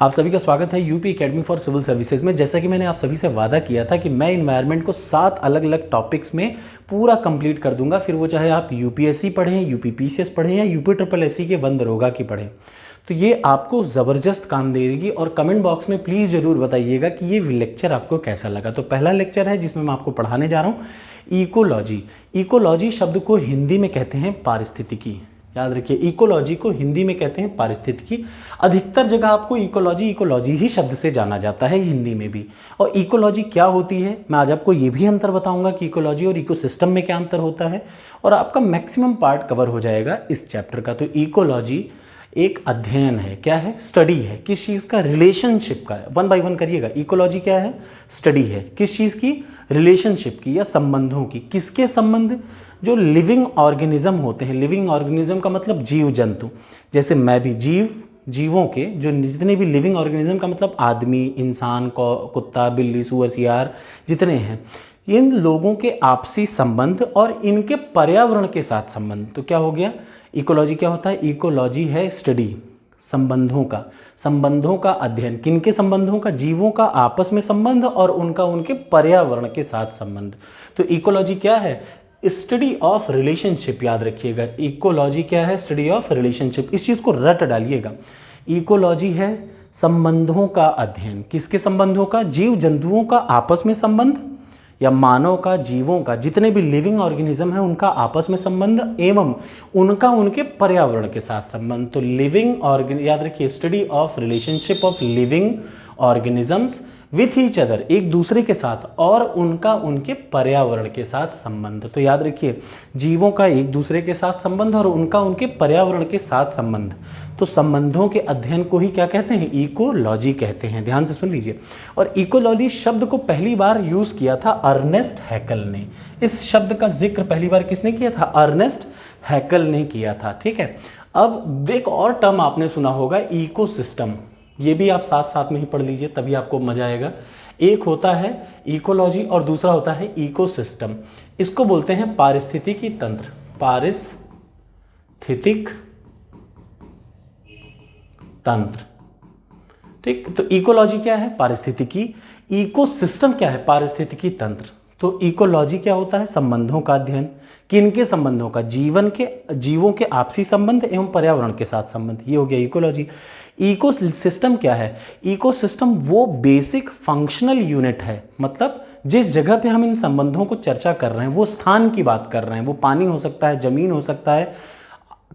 आप सभी का स्वागत है UP academy for civil services में। जैसा कि मैंने आप सभी से वादा किया था कि मैं इन्वायरमेंट को 7 अलग अलग टॉपिक्स में पूरा कंप्लीट कर दूंगा, फिर वो चाहे आप यूपीएससी पढ़ें, यूपीपीसीएस पढ़ें या यूपी ट्रिपल एससी के वन दरोगा की पढ़ें, तो ये आपको ज़बरदस्त काम देगी। और कमेंट बॉक्स में प्लीज़ ज़रूर बताइएगा कि ये लेक्चर आपको कैसा लगा। तो पहला लेक्चर है जिसमें मैं आपको पढ़ाने जा रहा हूँ इकोलॉजी। इकोलॉजी शब्द को हिंदी में कहते हैं पारिस्थितिकी। याद रखिए, इकोलॉजी को हिंदी में कहते हैं पारिस्थितिकी। अधिकतर जगह आपको इकोलॉजी ही शब्द से जाना जाता है, हिंदी में भी। और इकोलॉजी क्या होती है, मैं आज आपको ये भी अंतर बताऊंगा कि इकोलॉजी और इकोसिस्टम में क्या अंतर होता है, और आपका मैक्सिमम पार्ट कवर हो जाएगा इस चैप्टर का। तो इकोलॉजी एक अध्ययन है, क्या है, स्टडी है, किस चीज़ का, रिलेशनशिप का। वन बाय वन करिएगा। इकोलॉजी क्या है, स्टडी है, किस चीज़ की, रिलेशनशिप की या संबंधों की। किसके संबंध, जो लिविंग ऑर्गेनिज्म होते हैं। लिविंग ऑर्गेनिज्म का मतलब जीव जंतु, जैसे मैं भी जीवों के जो जितने भी लिविंग ऑर्गेनिज्म का मतलब आदमी, इंसान, कुत्ता, बिल्ली, सूअर, सियार जितने हैं, इन लोगों के आपसी संबंध और इनके पर्यावरण के साथ संबंध। तो क्या हो गया, इकोलॉजी क्या होता है, इकोलॉजी है स्टडी, संबंधों का अध्ययन। किनके संबंधों का, जीवों का आपस में संबंध और उनका उनके पर्यावरण के साथ संबंध। तो इकोलॉजी क्या है, स्टडी ऑफ रिलेशनशिप। याद रखिएगा, इकोलॉजी क्या है, स्टडी ऑफ रिलेशनशिप। इस चीज को रट डालिएगा। इकोलॉजी है संबंधों का अध्ययन। किसके संबंधों का, जीव जंतुओं का आपस में संबंध, या मानव का, जीवों का, जितने भी लिविंग ऑर्गेनिज्म है उनका आपस में संबंध, एवं उनका उनके पर्यावरण के साथ संबंध। तो याद रखिए, study of relationship of living organisms with each other, एक दूसरे के साथ, और उनका उनके पर्यावरण के साथ संबंध। तो याद रखिए, जीवों का एक दूसरे के साथ संबंध और उनका उनके पर्यावरण के साथ संबंध। तो संबंधों के अध्ययन को ही क्या कहते हैं, इकोलॉजी कहते हैं। ध्यान से सुन लीजिए। और इकोलॉजी शब्द को पहली बार यूज किया था अर्नेस्ट हैकल ने। इस शब्द का जिक्र पहली बार किसने किया था, अर्नेस्ट हैकल ने किया था। ठीक है। अब एक और टर्म आपने सुना होगा, इकोसिस्टम। ये भी आप साथ साथ में ही पढ़ लीजिए, तभी आपको मजा आएगा। एक होता है इकोलॉजी और दूसरा होता है इकोसिस्टम। इसको बोलते हैं पारिस्थितिकी तंत्र, पारिस्थितिक तंत्र। ठीक, तो इकोलॉजी क्या है, पारिस्थितिकी। इकोसिस्टम क्या है, पारिस्थितिकी तंत्र। तो इकोलॉजी क्या होता है, संबंधों का अध्ययन। किनके संबंधों का, जीवों के आपसी संबंध एवं पर्यावरण के साथ संबंध, ये हो गया इकोलॉजी। इकोसिस्टम क्या है, इकोसिस्टम वो बेसिक फंक्शनल यूनिट है, मतलब जिस जगह पे हम इन संबंधों को चर्चा कर रहे हैं वो स्थान की बात कर रहे हैं। वो पानी हो सकता है, जमीन हो सकता है,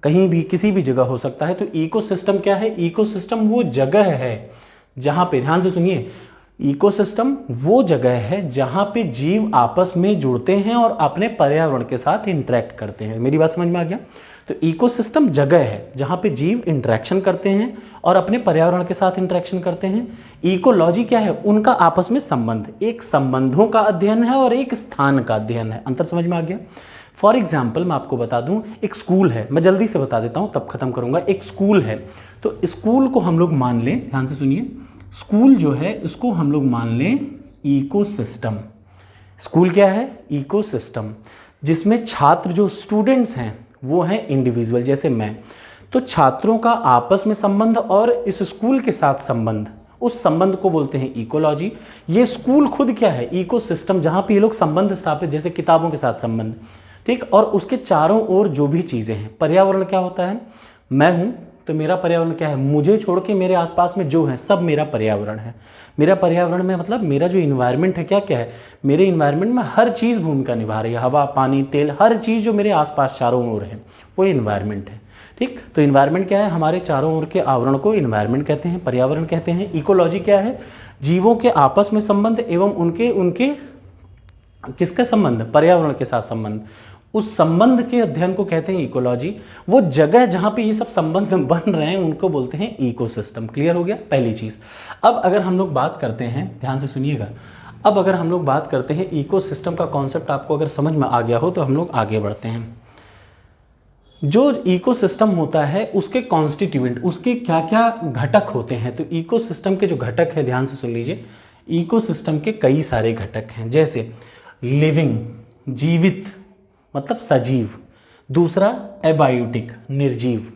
कहीं भी किसी भी जगह हो सकता है। तो इकोसिस्टम क्या है, इकोसिस्टम वो जगह है जहाँ पे, ध्यान से सुनिए, इकोसिस्टम वो जगह है जहाँ पे जीव आपस में जुड़ते हैं और अपने पर्यावरण के साथ इंटरेक्ट करते हैं। मेरी बात समझ में आ गया। तो इकोसिस्टम जगह है जहाँ पे जीव इंटरेक्शन करते हैं और अपने पर्यावरण के साथ इंटरेक्शन करते हैं। इकोलॉजी क्या है, उनका आपस में संबंध, एक संबंधों का अध्ययन है और एक स्थान का अध्ययन है। अंतर समझ में आ गया। फॉर एग्जाम्पल मैं आपको बता दूं, एक स्कूल है, मैं जल्दी से बता देता हूं तब खत्म करूंगा। एक स्कूल है, तो स्कूल को हम लोग मान लें, ध्यान से सुनिए, स्कूल जो है इसको हम लोग मान लें इकोसिस्टम। स्कूल क्या है, इकोसिस्टम, जिसमें छात्र जो स्टूडेंट्स हैं वो हैं इंडिविजुअल, जैसे मैं। तो छात्रों का आपस में संबंध और इस स्कूल के साथ संबंध, उस संबंध को बोलते हैं इकोलॉजी। ये स्कूल खुद क्या है, इकोसिस्टम, जहाँ पे ये लोग संबंध स्थापित, जैसे किताबों के साथ संबंध, ठीक, और उसके चारों ओर जो भी चीज़ें हैं। पर्यावरण क्या होता है, मैं हूँ तो मेरा पर्यावरण क्या है, मुझे छोड़ के मेरे आसपास में जो है सब मेरा पर्यावरण है। मेरा पर्यावरण में मतलब मेरा जो इन्वायरमेंट है, क्या क्या है, मेरे इन्वायरमेंट में हर चीज़ भूमिका निभा रही है। हवा, पानी, तेल, हर चीज़ जो मेरे आसपास चारों ओर है वो इन्वायरमेंट है। ठीक, तो इन्वायरमेंट क्या है, हमारे चारों ओर के आवरण को इन्वायरमेंट कहते हैं, पर्यावरण कहते हैं। इकोलॉजी क्या है, जीवों के आपस में संबंध एवं उनके किसका संबंध, पर्यावरण के साथ संबंध, उस संबंध के अध्ययन को कहते हैं इकोलॉजी। वो जगह जहाँ पे ये सब संबंध बन रहे हैं उनको बोलते हैं इकोसिस्टम। क्लियर हो गया पहली चीज़। अब अगर हम लोग बात करते हैं, ध्यान से सुनिएगा, अब अगर हम लोग बात करते हैं इकोसिस्टम का कॉन्सेप्ट आपको अगर समझ में आ गया हो तो हम लोग आगे बढ़ते हैं। जो इकोसिस्टम होता है उसके कॉन्स्टिट्यूएंट, उसके क्या क्या घटक होते हैं। तो इकोसिस्टम के जो घटक हैं, ध्यान से सुन लीजिए, इकोसिस्टम के कई सारे घटक हैं, जैसे लिविंग, जीवित मतलब सजीव, दूसरा एबायोटिक, निर्जीव,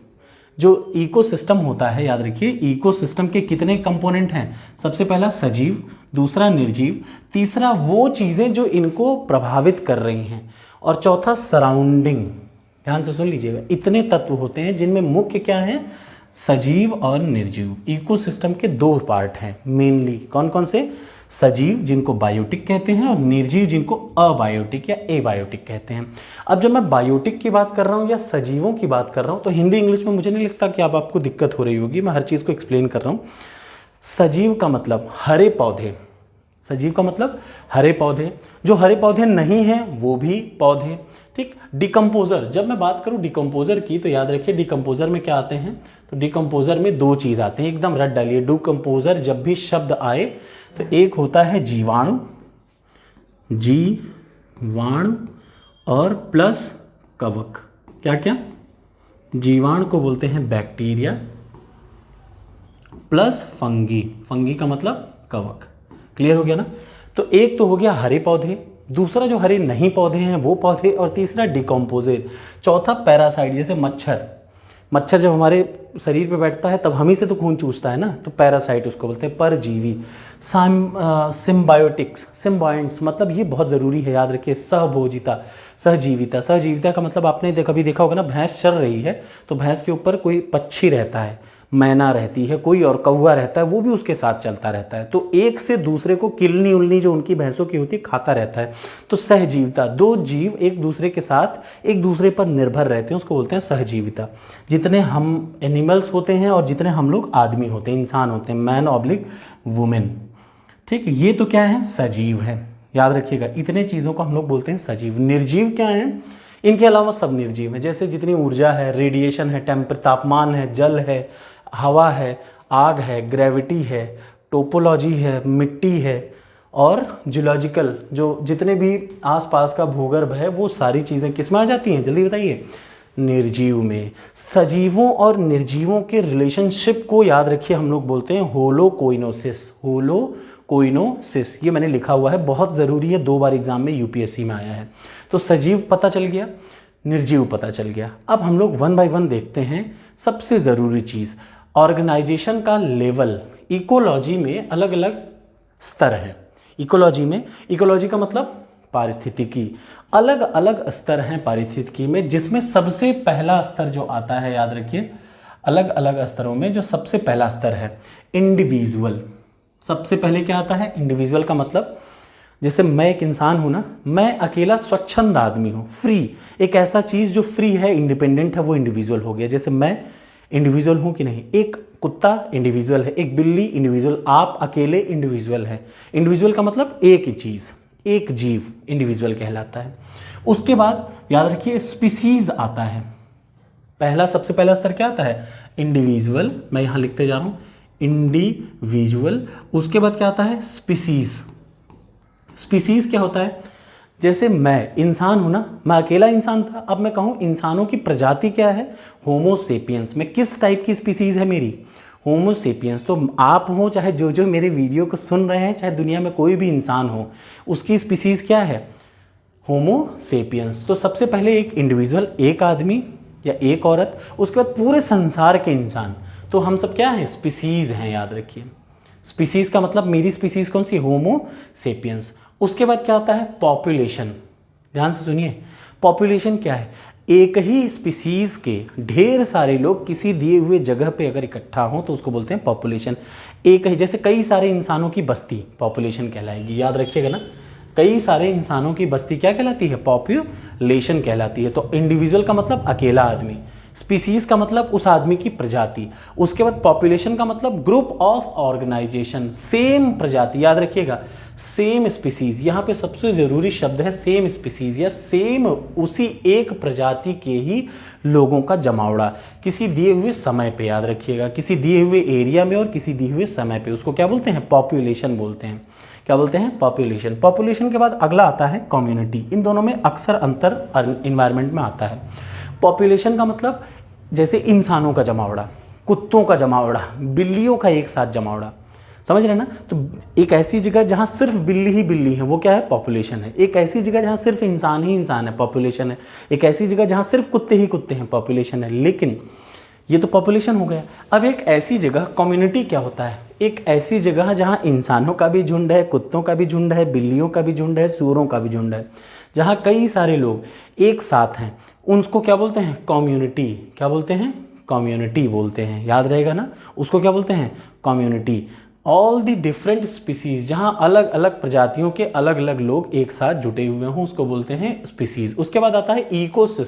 जो इकोसिस्टम होता है, याद रखिए इकोसिस्टम के कितने कंपोनेंट हैं? सबसे पहला सजीव, दूसरा निर्जीव, तीसरा वो चीज़ें जो इनको प्रभावित कर रही हैं, और चौथा सराउंडिंग। ध्यान से सुन लीजिएगा, इतने तत्व होते हैं जिनमें मुख्य क्या है? सजीव और निर्जीव। इकोसिस्टम के दो पार्ट हैं मेनली, कौन कौन से? सजीव जिनको बायोटिक कहते हैं और निर्जीव जिनको अबायोटिक या एबायोटिक कहते हैं। अब जब मैं बायोटिक की बात कर रहा हूँ या सजीवों की बात कर रहा हूँ तो हिंदी इंग्लिश में मुझे नहीं लगता कि अब आपको दिक्कत हो रही होगी, मैं हर चीज़ को एक्सप्लेन कर रहा हूँ। सजीव का मतलब हरे पौधे, सजीव का मतलब हरे पौधे, जो हरे पौधे नहीं हैं वो भी पौधे, ठीक। डिकम्पोजर, जब मैं बात करूं डिकम्पोजर की तो याद रखिए डिकम्पोजर में क्या आते हैं? तो डिकम्पोजर में दो चीज़ आते हैं, एकदम रट डालिए। डिकम्पोजर जब भी शब्द आए तो एक होता है जीवाणु, जीवाणु और प्लस कवक। क्या क्या? जीवाणु को बोलते हैं बैक्टीरिया, प्लस फंगी, फंगी का मतलब कवक। क्लियर हो गया ना? तो एक तो हो गया हरे पौधे, दूसरा जो हरे नहीं पौधे हैं वो पौधे, और तीसरा डिकम्पोजर, चौथा पैरासाइट। जैसे मच्छर, मच्छर जब हमारे शरीर पे बैठता है तब हम ही से तो खून चूसता है ना, तो पैरासाइट उसको बोलते हैं, परजीवी। सिम्बायोटिक्स, सिम्बायंट्स मतलब ये बहुत ज़रूरी है, याद रखिए। सहभोजिता, सहजीविता, सहजीविता का मतलब आपने कभी देखा होगा ना, भैंस चर रही है तो भैंस के ऊपर कोई पक्षी रहता है, मैना रहती है कोई, और कौवा रहता है, वो भी उसके साथ चलता रहता है, तो एक से दूसरे को किलनी उलनी जो उनकी भैंसों की होती है खाता रहता है। तो सहजीविता, दो जीव एक दूसरे के साथ एक दूसरे पर निर्भर रहते हैं, उसको बोलते हैं सहजीविता। जितने हम एनिमल्स होते हैं और जितने हम लोग आदमी होते हैं, इंसान होते हैं, मैन ऑब्लिक वुमेन, ठीक। ये तो क्या है? सजीव है, याद रखिएगा। इतने चीज़ों को हम लोग बोलते हैं सजीव। निर्जीव क्या है? इनके अलावा सब निर्जीव है, जैसे जितनी ऊर्जा है, रेडिएशन है, तापमान है, जल है, हवा है, आग है, ग्रेविटी है, टोपोलॉजी है, मिट्टी है, और जियोलॉजिकल जो जितने भी आसपास का भूगर्भ है, वो सारी चीज़ें किस में आ जाती हैं? जल्दी बताइए। निर्जीव में। सजीवों और निर्जीवों के रिलेशनशिप को याद रखिए, हम लोग बोलते हैं होलोकोइनोसिस। होलोकोइनोसिस ये मैंने लिखा हुआ है, बहुत ज़रूरी है, 2 बार एग्जाम में यूपीएससी में आया है। तो सजीव पता चल गया, निर्जीव पता चल गया। अब हम लोग 1 बाय 1 देखते हैं। सबसे ज़रूरी चीज़, ऑर्गेनाइजेशन का लेवल। इकोलॉजी में अलग अलग स्तर हैं। इकोलॉजी में, इकोलॉजी का मतलब पारिस्थितिकी, अलग अलग स्तर हैं पारिस्थितिकी में, जिसमें सबसे पहला स्तर जो आता है, याद रखिए, अलग अलग स्तरों में जो सबसे पहला स्तर है इंडिविजुअल। सबसे पहले क्या आता है? इंडिविजुअल का मतलब, जैसे मैं एक इंसान हूँ ना, मैं अकेला स्वच्छंद आदमी हूँ, फ्री, एक ऐसा चीज़ जो फ्री है, इंडिपेंडेंट है, वो इंडिविजुअल हो गया। जैसे मैं इंडिविजुअल हूँ कि नहीं? एक कुत्ता इंडिविजुअल है, एक बिल्ली इंडिविजुअल, आप अकेले इंडिविजुअल है। इंडिविजुअल का मतलब एक ही चीज़, एक जीव इंडिविजुअल कहलाता है। उसके बाद याद रखिए स्पीसीज आता है। पहला, सबसे पहला स्तर क्या आता है? इंडिविजुअल, मैं यहाँ लिखते जा रहा हूँ, इंडिविजुअल। उसके बाद क्या आता है? स्पीसीज। स्पीसीज क्या होता है? जैसे मैं इंसान हूं ना, मैं अकेला इंसान था, अब मैं कहूं इंसानों की प्रजाति क्या है? होमो सेपियंस। में किस टाइप की स्पीसीज है मेरी? होमो सेपियंस। तो आप हो, चाहे जो जो मेरे वीडियो को सुन रहे हैं, चाहे दुनिया में कोई भी इंसान हो, उसकी स्पीसीज क्या है? होमो सेपियंस। तो सबसे पहले एक इंडिविजुअल, एक आदमी या एक औरत, उसके बाद पूरे संसार के इंसान, तो हम सब क्या हैं? स्पीसीज हैं, याद रखिए। स्पीसीज का मतलब मेरी स्पीसीज कौन सी? होमो सेपियंस। उसके बाद क्या आता है? पॉपुलेशन। ध्यान से सुनिए, पॉपुलेशन क्या है? एक ही स्पीसीज के ढेर सारे लोग किसी दिए हुए जगह पे अगर इकट्ठा हो तो उसको बोलते हैं पॉपुलेशन। एक ही, जैसे कई सारे इंसानों की बस्ती पॉपुलेशन कहलाएगी, याद रखिएगा ना। कई सारे इंसानों की बस्ती क्या कहलाती है? पॉपुलेशन कहलाती है। तो इंडिविजुअल का मतलब अकेला आदमी, स्पीसीज का मतलब उस आदमी की प्रजाति, उसके बाद पॉपुलेशन का मतलब ग्रुप ऑफ ऑर्गेनाइजेशन, सेम प्रजाति, याद रखिएगा, सेम स्पीसीज। यहाँ पे सबसे जरूरी शब्द है सेम स्पीसीज, या सेम, उसी एक प्रजाति के ही लोगों का जमावड़ा किसी दिए हुए समय पे, याद रखिएगा, किसी दिए हुए एरिया में और किसी दिए हुए समय पे, उसको क्या बोलते हैं? पॉपुलेशन बोलते हैं। क्या बोलते हैं? पॉपुलेशन। पॉपुलेशन के बाद अगला आता है कम्युनिटी। इन दोनों में अक्सर अंतर इन्वायरमेंट में आता है। पॉपुलेशन का मतलब जैसे इंसानों का जमावड़ा, कुत्तों का जमावड़ा, बिल्लियों का एक साथ जमावड़ा, समझ रहे हैं ना? तो एक ऐसी जगह जहाँ सिर्फ बिल्ली ही बिल्ली है, वो क्या है? पॉपुलेशन है। एक ऐसी जगह जहाँ सिर्फ इंसान ही इंसान है, पॉपुलेशन है। एक ऐसी जगह जहाँ सिर्फ कुत्ते ही कुत्ते हैं, पॉपुलेशन है। लेकिन ये तो पॉपुलेशन हो गया। अब एक ऐसी जगह कम्युनिटी क्या होता है, एक ऐसी जगह जहाँ इंसानों का भी झुंड है, कुत्तों का भी झुंड है, बिल्लियों का भी झुंड है, सूअरों का भी झुंड है, जहाँ कई सारे लोग एक साथ हैं, उसको क्या बोलते हैं, कम्युनिटी। क्या बोलते हैं, कम्युनिटी बोलते हैं, याद रहेगा ना, उसको क्या बोलते हैं, community. All the different species, जहाँ अलग अलग प्रजातियों के अलग अलग लोग एक साथ जुटे हुए हों, उसको बोलते हैं स्पीसीज। उसके बाद आता है इकोसिस्टम।